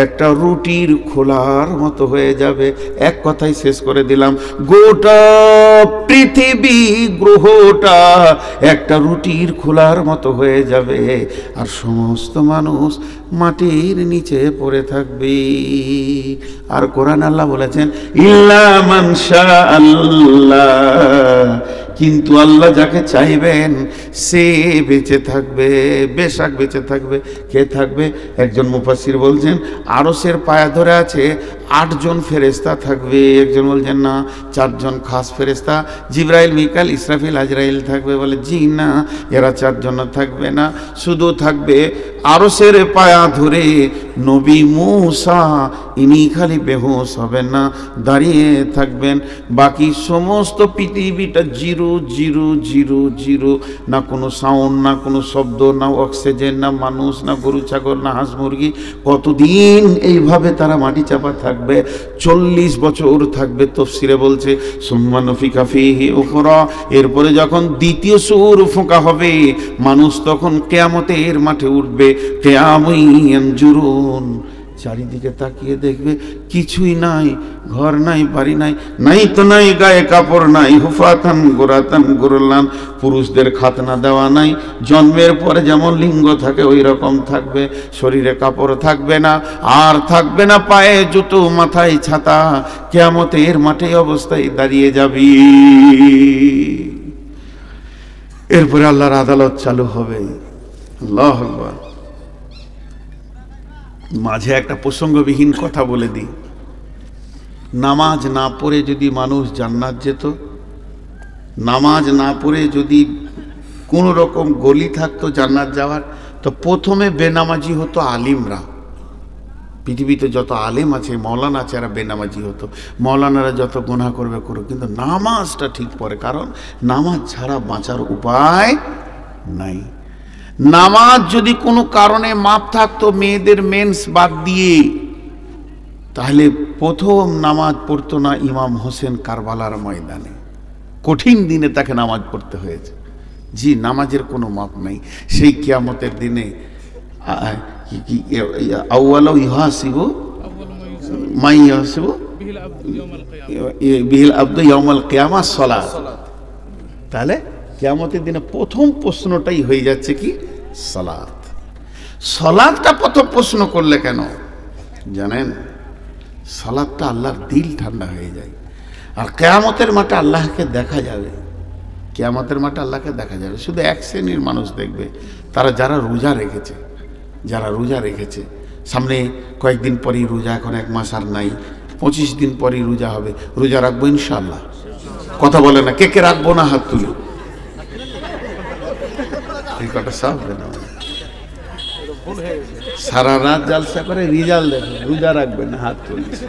একটা রুটির খোলার মতো হয়ে যাবে। এক কথাই শেষ করে দিলাম, গোটা পৃথিবী গ্রহটা একটা রুটির খোলার মতো হয়ে যাবে, আর সমস্ত মানুষ মাটির নিচে পড়ে থাকবে। আর কোরআন আল্লাহ বলেছেন ইল্লা মান শাআল্লাহ, কিন্তু আল্লাহ যাকে চাইবেন সে বেঁচে থাকবে, বেশক বেঁচে থাকবে। কে থাকবে? একজন মুফাসসির বলছেন আরশের পায়া ধরে আছে 8 জন ফেরেশতা থাকবে, একজন বলছেন না 4 জন খাস ফেরেশতা, জিবরাইল, মিকাইল, ইসরাফিল, আজরাইল থাকবে। বলে জি না, এরা 4 জন থাকবে না, শুধু থাকবে আরশের পায়া ধরে নবী মূসা ইনি খালি বেহুশ হবেন না, দাঁড়িয়ে থাকবেন। বাকি সমস্ত পৃথিবীটা জিরো জিরো জিরো জিরো, না কোনো সাউন্ড, না কোনো শব্দ, না অক্সিজেন, না মানুষ, না গরু ছাগল, না হাঁস মুরগি। কতদিন এইভাবে তারা মাটি চাপা থাকবে? 40 বছর থাকবে। তাফসীরে বলছে সুম্মা নুফিখা ফীহি উখরা, এরপরে যখন দ্বিতীয় সূর ফোঁকা হবে, মানুষ তখন কিয়ামতের মাঠে উঠবে। কিয়ামুন ইয়ানজুরুন, চারিদিকে তাকিয়ে দেখবে কিছুই নাই, ঘর নাই, বাড়ি নাই, নাই তো নাই গায়ে কাপড় নাই, হুফাতান গোরাতান গোরলান, পুরুষদের খাতনা দেওয়া নাই, জন্মের পরে যেমন লিঙ্গ থাকে ওই রকম থাকবে, শরীরে কাপড় থাকবে না, আর থাকবে না পায়ে জুতো, মাথায় ছাতা। কিয়ামতের মাঠে অবস্থায় দাঁড়িয়ে যাবি। এরপরে আল্লাহর আদালত চালু হবে। আল্লাহু আকবার। মাঝে একটা প্রসঙ্গবিহীন কথা বলে দিই, নামাজ না পড়ে যদি মানুষ জান্নাত যেত, নামাজ না পড়ে যদি কোনো রকম গলি থাকতো জান্নাত যাওয়ার, তো প্রথমে বেনামাজি হতো আলিমরা। পৃথিবীতে যত আলেম আছে, মৌলানা আছে, এরা বেনামাজি হতো। মৌলানারা যত গুনাহ করবে করুক, কিন্তু নামাজটা ঠিক পড়ে, কারণ নামাজ ছাড়া বাঁচার উপায় নাই। নামাজ যদি কোনো কারণে মাপ থাকতো, মেয়েদের মেন্স বাদ দিয়ে, তাহলে প্রথম নামাজ পড়তো না ইমাম হোসেন কারবালার ময়দানে। কঠিন দিনে তাকে নামাজ পড়তে হয়েছে। জি, নামাজের কোনো মাপ নাই। সেই কিয়ামতের দিনে আউয়ালু ইউহাসিবু মাই ইউহাসিবু বিহিল আবদু ইয়াউমাল কিয়ামাহ সালাত। তাহলে কিয়ামতের দিনে প্রথম প্রশ্নটাই হয়ে যাচ্ছে কি? সালাত। সালাতটা প্রথম প্রশ্ন করলে কেন জানেন? সালাতটা আল্লাহর দিল ঠান্ডা হয়ে যায়। আর কিয়ামতের মাঠে আল্লাহকে দেখা যাবে। কিয়ামতের মাঠে আল্লাহকে দেখা যাবে। শুধু এক শ্রেণীর মানুষ দেখবে, তারা যারা রোজা রেখেছে, যারা রোজা রেখেছে। সামনে কয়েকদিন পরেই রোজা, এখন 1 মাস আর নাই, 25 দিন পরেই রোজা হবে। রোজা রাখবো ইনশাআল্লাহ। কথা বলে না, কে কে রাখবো না হাত তুলো। এই কটা সব সারা রাত জালসা করে রিজাল্ট দেখে, রোজা রাখবে না হাত তুলছে।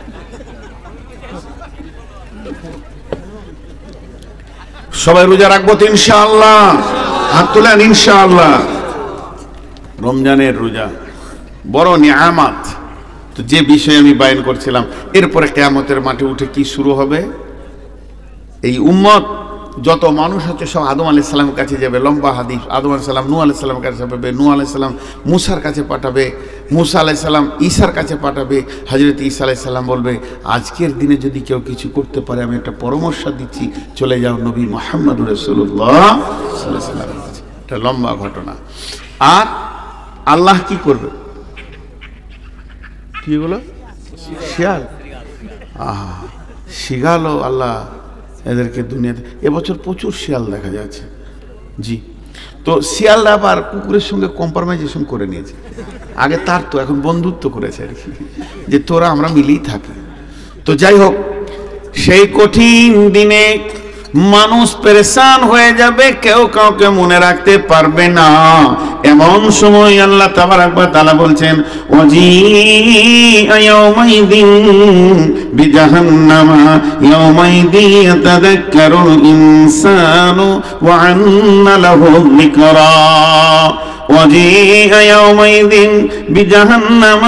সবাই রোজা রাখবো তো ইনশাআল্লাহ, হাত তুলেন ইনশাআল্লাহ। রমজানের রোজা বড় নিয়ামত। তো যে বিষয়ে আমি বয়ান করছিলাম, এরপরে কিয়ামতের মাঠে উঠে কি শুরু হবে? এই উম্মত যত মানুষ হচ্ছে সব আদম আলাইহিস সালামের কাছে যাবে। লম্বা হাদিস। আদম আলাইহিস সালাম নূহ আলাইহিস সালামের কাছে যাবে, নূহ আলাইহিস সালাম মুসার কাছে পাঠাবে, মুসা আলাইহিস সালাম ঈসার কাছে পাঠাবে। হযরত ঈসা আলাইহিস সালাম বলবে, আজকের দিনে যদি কেউ কিছু করতে পারে, আমি একটা পরামর্শ দিচ্ছি, চলে যাও নবী মুহাম্মদ রাসূলুল্লাহ সাল্লাল্লাহু আলাইহি ওয়াসাল্লামের কাছে। এটা লম্বা ঘটনা। আর আল্লাহ কি করবে? কি বলো? শিয়াল। শিয়ালও আল্লাহ এদেরকে দুনিয়াতে, এবছর প্রচুর শিয়াল দেখা যাচ্ছে। জি, তো শিয়ালরা আবার কুকুরের সঙ্গে কম্প্রোমাইজেশন করে নিয়েছে। আগে তার তো, এখন বন্ধুত্ব করেছে আর কি, যে তোরা আমরা মিলেই থাকি। তো যাই হোক, সেই কঠিন দিনে মানুষ পেরেশান হয়ে যাবে, কেউ কাউকে মনে রাখতে পারবে না। এমন সময় আল্লাহ তাবারাক ওয়া তাআলা বলছেন, ওয়াজিআ ইয়াওমাইদিন বিজাহান্নামা ইয়াওমাইদিন ইয়াতাযাক্কারুল ইনসানু ওয়া আন্না লাহু যিকরা। وجيء يومئذ بجهنم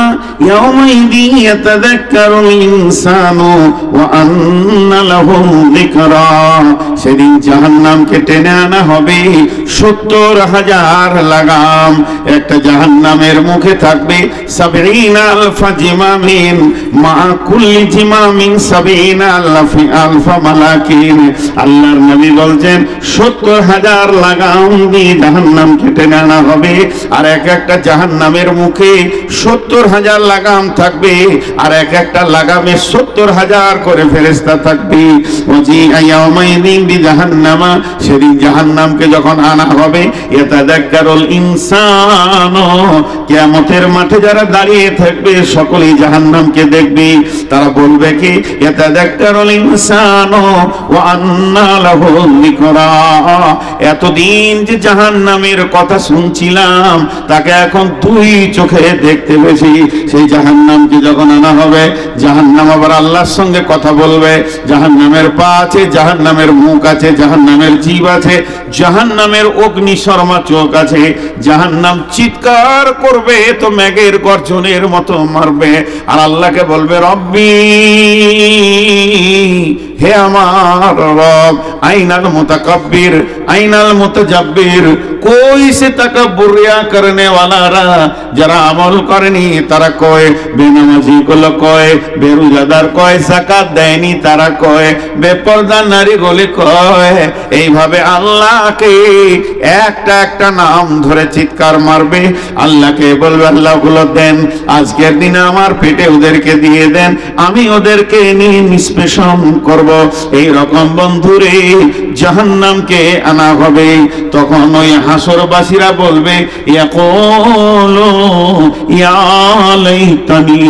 يومئذ يتذكر الإنسان وأن له ذكرى। সেদিন জাহান্নামকে টেনে আনা হবে 70,000 লাগাম। একটা জাহান্নামের মুখে থাকবে 70,000 জিমামিন, মা কুল্লি জিমামিন 70,000 মালাকিন। আল্লাহর নবী বলছেন 70,000 লাগাম দিয়ে জাহান্নামকে টেনে আনা হবে। আর এক একটা জাহান্নামের মুখে 70,000 লাগাম থাকবে, আর এক একটা লাগামে 70,000 করে ফেরেশতা থাকবে। ওয়াজিআ ইয়াওমাইদিন বিজাহান্নামা, সেদিন জাহান্নামকে যখন আনা হবে, ইয়াতাযাক্কারুল ইনসানু, কিয়ামতের মাঠে যারা দাঁড়িয়ে থাকবে সকলেই জাহান্নামকে দেখবে। তারা বলবে কি, ইয়াতাযাক্কারুল ইনসানু ওয়া আন্না লাহু যিকরা। এতদিন যে জাহান্নামের কথা শুনছিলাম, ছিলাম তাকে এখন দুই চোখে দেখতে পেয়েছি। সেই জাহান্নামকে যখন আনা হবে, জাহান্নাম আবার আল্লাহর সঙ্গে কথা বলবে। জাহান্নামের পা আছে, জাহান্নামের মুখ আছে, জাহান্নামের জিভ আছে, জাহান্নামের অগ্নিশর্মা চোখ আছে। জাহান্নাম চিৎকার করবে তো মেঘের গর্জনের মতো মারবে, আর আল্লাহকে বলবে রব্বি, হে আমার রব, আইনাল মুতাকাব্বির, আইনাল মুতাজাব্বির, কই সে তাকাব্বুর রিয়া করনে ওয়ালারা? যারা আমল করেনি তারা কয়, বেনামাজি গুলো কয়, বেরোজাদার কয়, যাকাত দেয়নি তারা কয়, বেপরদা নারী গুলি কয়। এইভাবে আল্লাহকে একটা একটা নাম ধরে চিৎকার মারবে। আল্লাহকে বলবে আল্লাহ গুলো দেন, আজকের দিনে আমার পেটে ওদেরকে দিয়ে দেন, আমি ওদেরকে নিয়ে নিষ্পেষণ করব। এই রকম বন্ধুরে জাহান্নামকে আনা হবে। তখন ওই হাসরবাসীরা বলবে, ইয়াকুলু ইয়া লাইতানি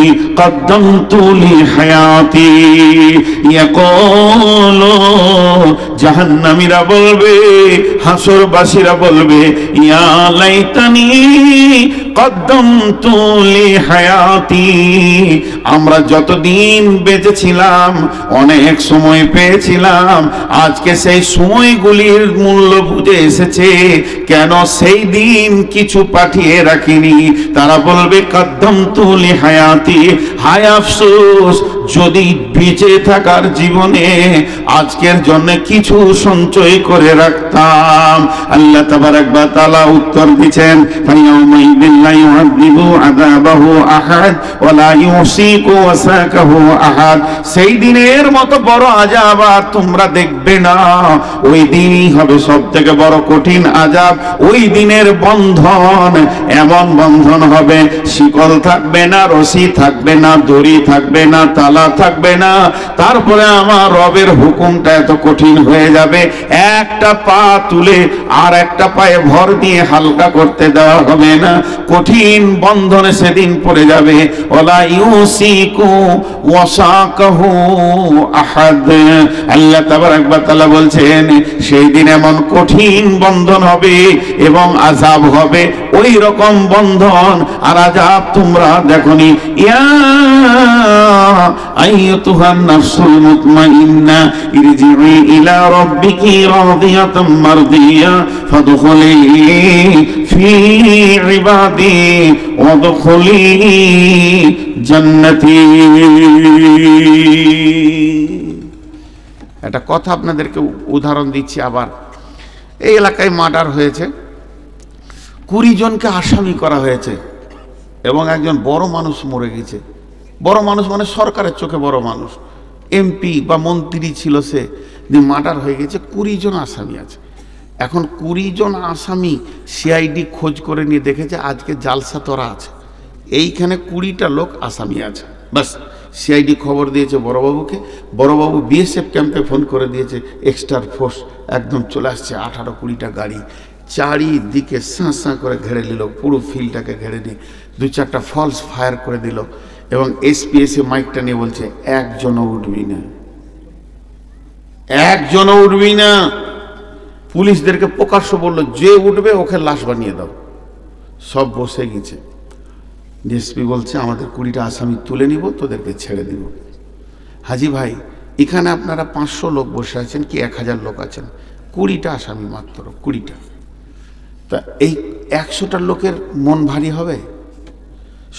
কদ্দামতু লি হায়াতি। ইয়াকুলু, জাহান্নামীরা বলবে, হাসরবাসীরা বলবে, ইয়া লাইতানি কদ্দামতু লি হায়াতি। আমরা যতদিন বেঁচে ছিলাম অনেক সময় পেয়েছিলাম, আজকে সেই সময়গুলির মূল্য বুঝে এসেছে, কেন সেই দিন কিছু পাঠিয়ে রাখিনি। তারা বলবে কদ্দামতু লি হায়াতি, হায় আফসোস, যদি বেঁচে থাকার জীবনে আজকের জন্য কিছু সঞ্চয় করে রাখতাম। আল্লাহ তাবারাক ওয়া তাআলা উত্তর দিবেন, ফায়াউমাইদিন লা ইউআযিবু আযাবাহু আহাদ ওয়া লা ইউসিকু ওয়াসাকাহু আহাদ। সেই দিনের মতো বড় আযাব আর তোমরা দেখবে না। ওই দিনই হবে সবথেকে বড় কঠিন আযাব। ওই দিনের বন্ধন এমন বন্ধন হবে, শিকল থাকবে না, রশি থাকবে না, দড়ি থাকবে না, তালা থাকবে না। তারপরে আমার রবের হুকুমটা এত কঠিন হয়ে যাবে, একটা পা তুলে আর একটা পায়ে ভর দিয়ে হালকা করতে দেওয়া হবে না। কঠিন বন্ধনে সেদিন পড়ে যাবে। ওয়ালা ইউসিকু ওয়াসাকাহু আহাদ। আল্লাহ তাবারাক ওয়া তাআলা বলছেন, সেই দিন এমন কঠিন বন্ধন হবে এবং আযাব হবে, ওই রকম বন্ধন আর আযাব তোমরা দেখনি। ইয়া আইয়ুতুহান নাফসুল মুতমাইন্না ইরজিই ইলা রাব্বিকি রাদিয়াতাম মারদিয়া ফাদখুলি ফি ইবাদি ওয়াদখুলি জান্নাতি। একটা কথা আপনাদেরকে উদাহরণ দিচ্ছি। আবার এই এলাকায় মার্ডার হয়েছে, 20 জনকে আসামি করা হয়েছে এবং একজন বড় মানুষ মরে গেছে। বড় মানুষ মানে সরকারের চোখে বড় মানুষ, এমপি বা মন্ত্রী ছিল, সে যে মার্ডার হয়ে গেছে। 20 জন আসামি আছে। এখন 20 জন আসামি সিআইডি খোঁজ করে নিয়ে দেখেছে আজকে জালসা তোরা আছে, এইখানে 20টা লোক আসামি আছে। বাস সিআইডি খবর দিয়েছে বড়বাবুকে, বড়বাবু বিএসএফ ক্যাম্পে ফোন করে দিয়েছে, এক্সট্রা ফোর্স একদম চলে আসছে, 18-20টা গাড়ি চারিদিকে সাঁ সাঁ করে ঘেরে নিল, পুরো ফিল্ডটাকে ঘেরে নিয়ে 2-4টা ফলস ফায়ার করে দিল এবং এসপিএসএ মাইকটা নিয়ে বলছে, একজনও উঠবি না, একজনও উঠবি না। পুলিশদেরকে প্রকাশ্য বললো, যে উঠবে ওকে লাশ বানিয়ে দাও। সব বসে গেছে। ডিএসপি বলছে, আমাদের 20টা আসামি তুলে নিব, তোদেরকে ছেড়ে দিব। হাজি ভাই, এখানে আপনারা 500 লোক বসে আছেন কি 1000 লোক আছেন, 20টা আসামি মাত্র, 20টা। তা এই 100টা লোকের মন ভারী হবে?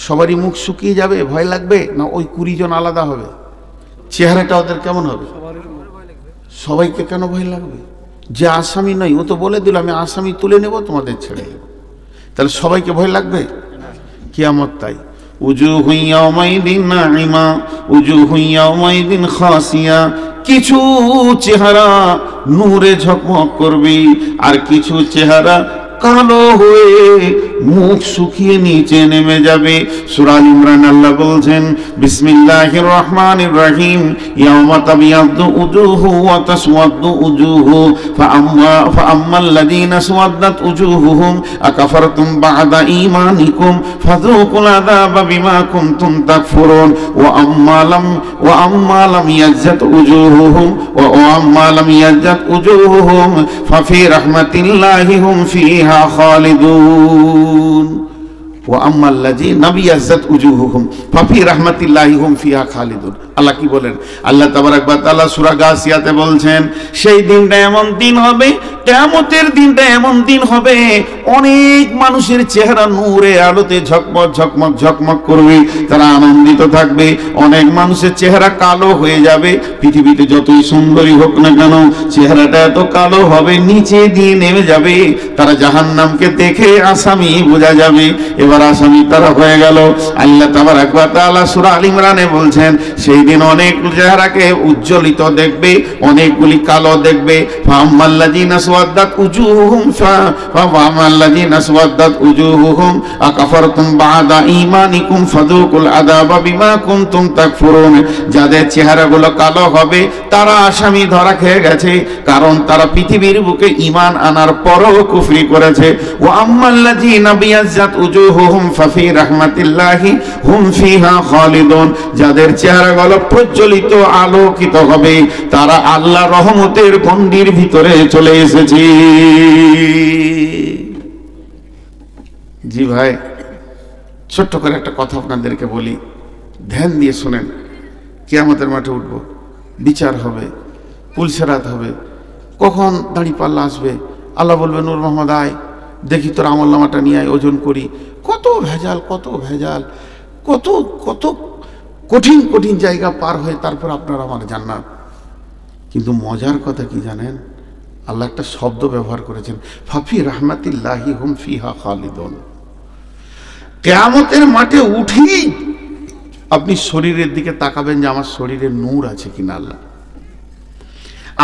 সবারই মুখ শুকিয়ে যাবে, ভয় লাগবে? না ওই 20 জন আলাদা হবে? চেহারাটা ওদের কেমন হবে? সবাইকে কেন ভয় লাগবে? যে আসামি নয় ও তো বলে দিল, আমি আসামি তুলে নেব, তোমাদের ছেড়ে দেব। তাহলে সবাইকে ভয় লাগবে? কিয়ামত তাই। উজুহু ইয়াওমাইদিন নাঈমা উজুহু ইয়াওমাইদিন খাসিয়া। কিছু চেহারা নূরে ঝকমক করবে আর কিছু চেহারা কালো হয়ে মুখ শুকিয়ে নিচে নেমে যাবে। সূরা ইমরান আল্লাহ বলছেন, বিসমিল্লাহির রহমানির রহিম, ইয়াওমা তাবিয়াদ্দু উজুহু ওয়া তাসওয়াদ্দু উজুহু ফাআম্মাল্লাযীনা সাওয়াদ্দাত উজুহুহুম আকাফারতুম বা'দা ঈমানিকুম ফাযুকুল আযাবা বিমা কুনতুম তাকফুরুন ওয়া আম্মা লাম ইয়াজ্জাত উজুহুহুম ওয়া আম্মা লাম ইয়াজ্জাত উজুহুহুম ফাফি রাহমাতিল্লাহি হুম ফিহা ফিহা খালিদুন ওয়া আম্মাল্লাযীনা বিয়াজ্জাত উজুহুহুম ফাফি রাহমাতিল্লাহি হুম ফিহা খালিদুন। আল্লাহ কি বলেন? আল্লাহ তাবারাক ওয়া তাআলা সূরা গাসিয়াতে বলছেন, সেই দিনটা এমন দিন হবে, কিয়ামতের দিনটা এমন দিন হবে, অনেক মানুষের চেহারা নূরে আলোতে ঝকমক ঝকমক ঝকমক করবে, তারা আনন্দিত থাকবে। অনেক মানুষের চেহারা কালো হয়ে যাবে, পৃথিবীতে যতই সুন্দরী হোক না কেন চেহারাটা এত কালো হবে, নিচে দিয়ে নেমে যাবে, তারা জাহান্নামকে দেখে আসামি বোঝা যাবে। এবার আসামি তারা হয়ে গেল। আল্লাহ তাবারাক ওয়া তাআলা সূরা আল ইমরানে বলছেন, সেই দিন অনেক চেহারাকে উজ্জ্বলিত দেখবে, অনেকগুলি কালো দেখবে। ফাআম্মাল্লাযীনা আসওয়াদ্দাত উজুহুহুম ফাআম্মাল্লাযীনা আসওয়াদ্দাত উজুহুহুম আকাফারতুম বা'দা ঈমানিকুম ফাযুকুল আযাবা বিমা কুনতুম তাকফুরুন। যাদের চেহারাগুলো কালো হবে তারা আসামি ধরা খেয়ে গেছে, কারণ তারা পৃথিবীর বুকে ঈমান আনার পরও কুফরি করেছে। ওয়া আম্মাল্লাযীনা বিয়াজ্জাত উজুহুহুম ফাফি রাহমাতিল্লাহি হুম ফিহা খালিদুন। যাদের চেহারাগুলো প্রজ্বলিত আলোকিত হবে, তারা আল্লাহ রহমতের গণ্ডির ভিতরে চলে এসেছে। জি ভাই, ছোট্ট করে একটা কথা আপনাদেরকে বলি, ধ্যান দিয়ে শুনেন। কিয়ামতের মাঠে উঠবো, বিচার হবে, পুলসেরাত হবে, কখন দাঁড়িপাল্লা আসবে, আল্লাহ বলবে নূর মোহাম্মদ আয়, দেখি তোর আমলনামাটা নিয়ে আয়, ওজন করি। কত ভেজাল, কত ভেজাল, কত কত কঠিন কঠিন জায়গা পার হয়ে তারপর আপনার আমার জান্নাত। কিন্তু মজার কথা কি জানেন? আল্লাহ একটা শব্দ ব্যবহার করেছেন, ফাফি রাহমাতিল্লাহি হুম ফিহা খালিদুন। কিয়ামতের মাঠে উঠেই আপনি শরীরের দিকে তাকাবেন যে আমার শরীরে নূর আছে কিনা,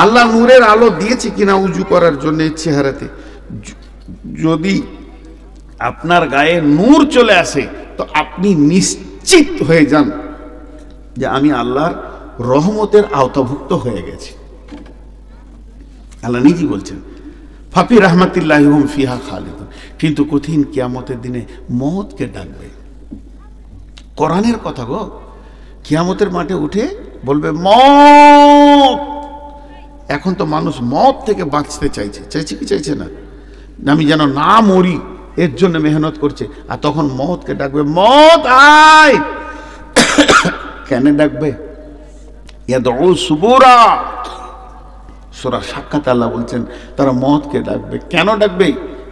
আল্লাহ নূরের আলো দিয়েছে কিনা উজু করার জন্য চেহারাতে। যদি আপনার গায়ে নূর চলে আসে তো আপনি নিশ্চিত হয়ে যান যে আমি আল্লাহর রহমতের আওতাভুক্ত হয়ে গেছি। আল্লাহ নিজেই বলছেন, ফাফি রাহমাতিল্লাহি হুম ফিহা খালিদুন। কিন্তু কঠিন কিয়ামতের দিনে মওতকে ডাকবে। কোরআনের কথা গো, কিয়ামতের মাঠে উঠে বলবে মওত। এখন তো মানুষ মওত থেকে বাঁচতে চাইছে, চাইছে কি চাইছে না? আমি যেন না মরি এর জন্য মেহনত করছে। আর তখন মওতকে ডাকবে, মওত আয়। কেন ডাকবে? ইয়াদউ সুবুরা। সূরা সাক্কাত আল্লাহ বলছেন তারা মওতকে ডাকবে। কেন ডাকবে?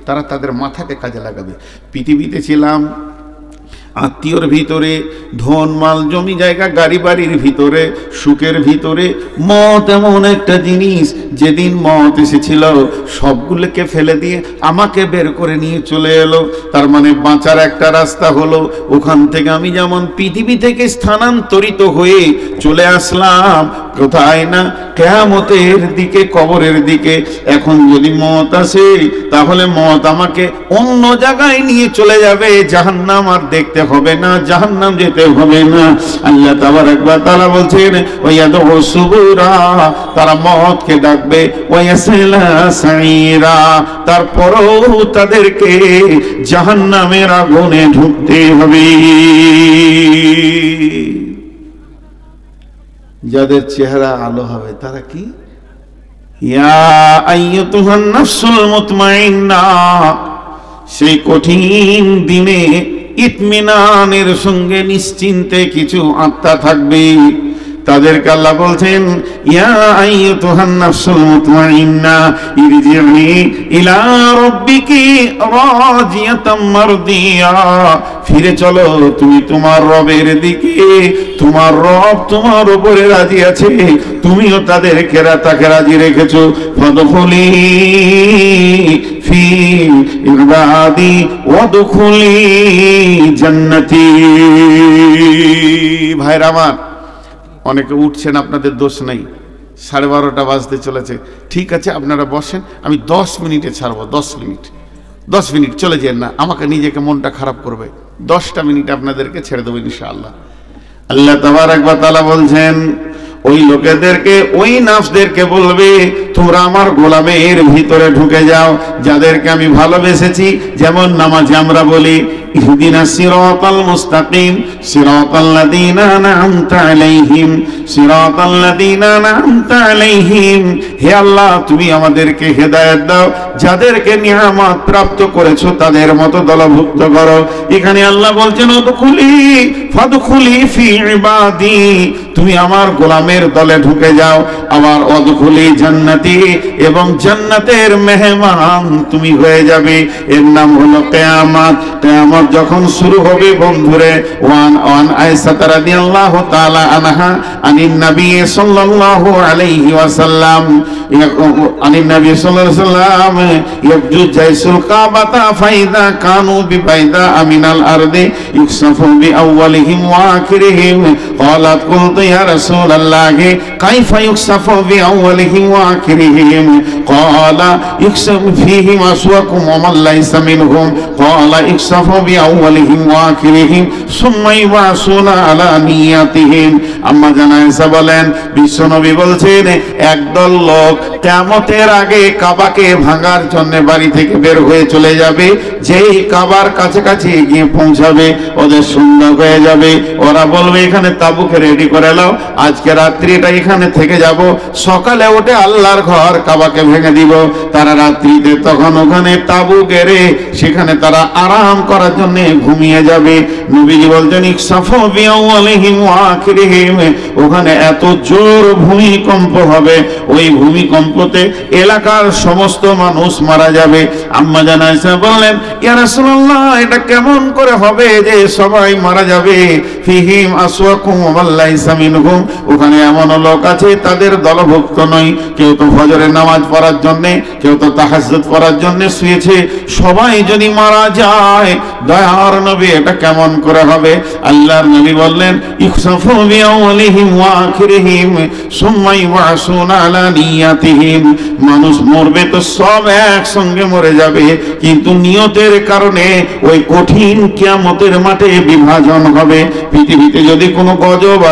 তারা তাদের মাথাকে কাজে লাগাবে। পৃথিবীতে ছিলাম আত্মীয়র ভিতরে, ধন মাল জমি জায়গা গাড়ি বাড়ির ভিতরে, সুখের ভিতরে। মত এমন একটা জিনিস, যেদিন মত এসেছিল সবগুলোকে ফেলে দিয়ে আমাকে বের করে নিয়ে চলে এলো। তার মানে বাঁচার একটা রাস্তা হলো। ওখান থেকে আমি যেমন পৃথিবী থেকে স্থানান্তরিত হয়ে চলে আসলাম কোথায় না, কিয়ামতের দিকে, কবরের দিকে। এখন যদি মত আসে তাহলে মত আমাকে অন্য জায়গায় নিয়ে চলে যাবে। জাহান্নাম আর দেখতে হবে না, জাহান্নাম যেতে হবে না। আল্লাহ তাবারাক ওয়া তাআলা বলছেন, ওয়ায়াদউ সুবুরা, তারা মওতকে ডাকবে, ওয়ায়াসলা সাইরা, তারপরও তাদেরকে জাহান্নামের আগুনে ঢুকতে হবে। যাদের চেহারা আলো হবে তারা কি? ইয়া আইয়ুতুহান নাফসুল মুতমাইন্না। সেই কঠিন দিনে ইতমিনানের সঙ্গে নিশ্চিন্তে কিছু আত্মা থাকবে, তাদেরকে আল্লাহ বলছেন, ইয়া আইয়ুতুহান নাফসুল মুতমাইন্না ইরজি'i ইলা রাব্বিকি রাজিয়াতাম মারদিয়া। ফিরে চলো তুমি তোমার রবের দিকে, তোমার রব তোমার উপরে রাজি আছে, তুমিও তাদেরকে তাকে রাজি রেখেছো। ফাদখুলি ফি ইবাদি ওয়াদখুলি জান্নাতি। ভাইরা আমার, অনেকে উঠছেন, আপনাদের দোষ নেই। 12:30 বাজতে চলেছে। ঠিক আছে, আপনারা বসেন, আমি 10 মিনিটে ছাড়বো। 10 মিনিট চলে যান না, আমাকে নিজেকে মনটা খারাপ করবে। 10টা মিনিট আপনাদেরকে ছেড়ে দেবো ইনশাআল্লাহ। আল্লাহ তাবারাক ওয়া তাআলা বলছেন, ওই লোকেদেরকে, ওই নাফসদেরকে বলবে, তোমরা আমার গোলামের ভিতরে ঢুকে যাও, যাদেরকে আমি ভালোবেসেছি। যেমন নামাজে আমরা বলি ইহদিনাস সিরাতাল মুস্তাকিম সিরাতাল্লাযীনা আন'আমতা আলাইহিম সিরাতাল্লাযীনা আন'আমতা আলাইহিম। হে আল্লাহ, তুমি আমাদেরকে হেদায়েত দাও, যাদেরকে নিয়ামত প্রাপ্ত করেছো তাদের মতো দলভুক্ত করো। এখানে আল্লাহ বলছেন উদখুলি ফাদখুলি ফি ইবাদি, তুমি আমার গোলামের দলে ঢুকে যাও। আবার উদখুলি জান্নাতি, এবং জান্নাতের মেহমান তুমি হয়ে যাবে। এর নাম হলো কিয়ামত। কিয়ামত যখন শুরু হবে বন্ধুরে, ওয়ান আয়েশা রাদিয়াল্লাহু তাআলা আনহা আনিন নবী সাল্লাল্লাহু আলাইহি ওয়াসাল্লাম আনিন নবী সাল্লাল্লাহু আলাইহি ওয়াসাল্লাম ইয়াবজু জাইসুল কাবাতা ফাইদা কানু বিবাইদা আমিনাল আরদি ইউকসাফু বিআউয়ালিহিম ওয়া আখিরিহিম ক্বালাত কুলতু ইয়া রাসূলুল্লাহ কাইফা ইউকসাফু বিআউয়ালিহিম ওয়া আখিরিহিম ক্বালা ইউকসাফু ফীহিম আসওয়াকুম ওয়া মান লাইসা মিনহুম ক্বালা ইউকসাফু বিআউয়ালিহিম ওয়া আখিরিহিম সুম্মা ইউবাসুনা আলা নিয়াতিহিম। আম্মা জান আয়েশা বলেন, বিশ্বনবী বলছেন একদল লোক কিয়ামতের আগে কাবাকে ভাঙার জন্য বাড়ি থেকে বের হয়ে চলে যাবে। যেই কাবার কাছাকাছি গিয়ে পৌঁছাবে ওদের সন্ধ্যা হয়ে যাবে। ওরা বলবে এখানে তাবুকে রেডি করে নাও, আজকে রাত্রিটা এখানে থেকে যাব, সকালে উঠে আল্লাহর ঘর কাবাকে ভেঙে দিব। তারা রাত্রিতে তখন ওখানে তাবু গেড়ে সেখানে তারা আরাম করার জন্য ঘুমিয়ে যাবে। নবীজি বলছেন ইকসাফু বিআউয়ালিহিম ওয়া আখিরিহিম, ওখানে এত জোর ভূমিকম্প হবে, ওই ভূমিকম্পতে এলাকার সমস্ত মানুষ মারা যাবে। আম্মা জান আয়েশা বললেন, ইয়া রাসূলুল্লাহ, এটা কেমন করে হবে যে সবাই মারা যাবে? ফিহিম আসওয়াকুম ওয়া মান লাইসা মিনহুম, ওখানে এমন লোক আছে তাদের দলভুক্ত নয়। কেউ তো ফজরের নামাজ পড়ার জন্য, কেউ তো তাহাজ্জুদ পড়ার জন্য শুয়েছে, সবাই যদি মারা যায়, দয়ার নবী এটা কেমন করে হবে? আল্লাহর নবী বললেন ইখসাফু বিআউয়ালিহিম ওয়া আখিরিহিম সুম্মা ইউবাসুনা আলা নিয়াতিহিম। মানুষ মরবে তো সব একসঙ্গে মরে যাবে, কিন্তু নিয়তের কারণে ওই কঠিন কিয়ামতের মাঠে বিভাজন হবে। পৃথিবীতে যদি কোনো গজব